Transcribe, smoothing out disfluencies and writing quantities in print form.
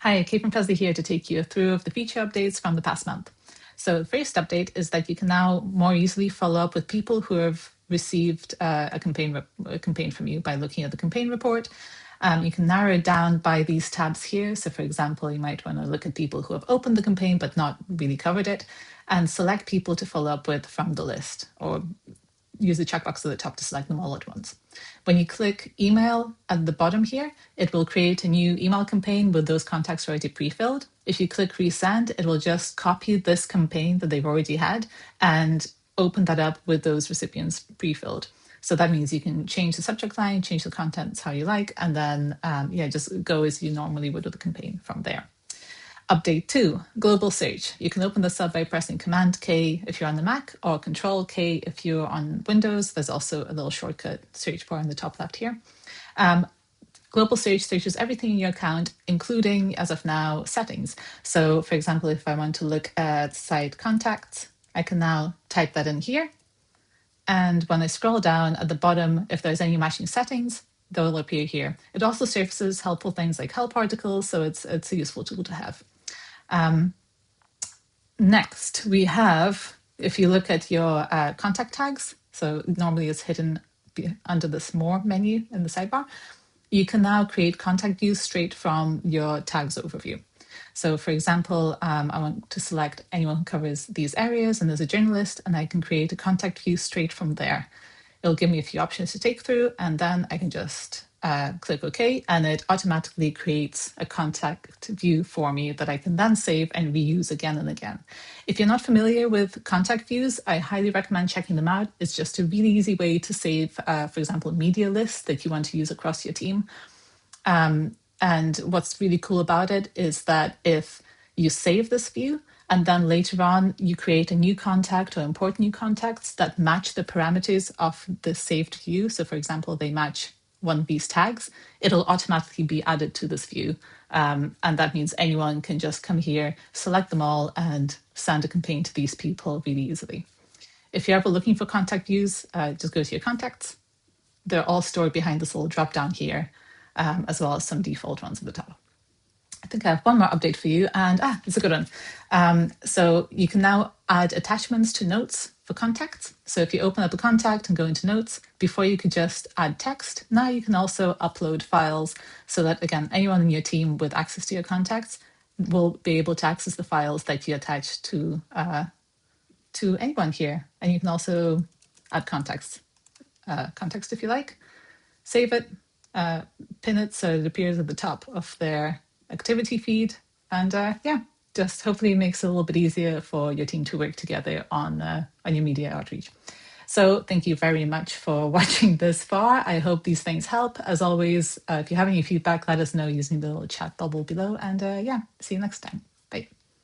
Hi, Kate from Prezly here to take you through the feature updates from the past month. So the first update is that you can now more easily follow up with people who have received a campaign from you by looking at the campaign report. You can narrow it down by these tabs here. So for example, you might want to look at people who have opened the campaign but not really covered it, and select people to follow up with from the list, or use the checkbox at the top to select them all at once. When you click email at the bottom here, it will create a new email campaign with those contacts already pre-filled. If you click resend, it will just copy this campaign that they've already had and open that up with those recipients pre-filled. So that means you can change the subject line, change the contents how you like, and then just go as you normally would with the campaign from there. Update 2, global search. You can open this up by pressing Command-K if you're on the Mac, or Control-K if you're on Windows. There's also a little shortcut search bar in the top left here. Global search searches everything in your account, including, as of now, settings. So for example, if I want to look at site contacts, I can now type that in here. And when I scroll down at the bottom, if there's any matching settings, they'll appear here. It also surfaces helpful things like help articles, so it's a useful tool to have. Next, we have, if you look at your contact tags, so normally it's hidden under this More menu in the sidebar, you can now create contact views straight from your tags overview. So for example, I want to select anyone who covers these areas and there's a journalist, and I can create a contact view straight from there. It'll give me a few options to take through, and then I can just click OK, and it automatically creates a contact view for me that I can then save and reuse again and again. If you're not familiar with contact views, I highly recommend checking them out. It's just a really easy way to save, for example, media lists that you want to use across your team. And what's really cool about it is that if you save this view, and then later on, you create a new contact or import new contacts that match the parameters of the saved view. So for example, they match one of these tags, it'll automatically be added to this view. And that means anyone can just come here, select them all, and send a campaign to these people really easily. If you're ever looking for contact views, just go to your contacts. They're all stored behind this little drop down here, as well as some default ones at the top. I think I have one more update for you, and it's a good one. So you can now add attachments to notes for contacts. So if you open up a contact and go into notes, before you could just add text, now you can also upload files so that, again, anyone in your team with access to your contacts will be able to access the files that you attach to anyone here. And you can also add context if you like, save it, pin it so it appears at the top of their activity feed, and just hopefully makes it a little bit easier for your team to work together on your media outreach. So thank you very much for watching this far. I hope these things help. As always, if you have any feedback, let us know using the little chat bubble below, and see you next time.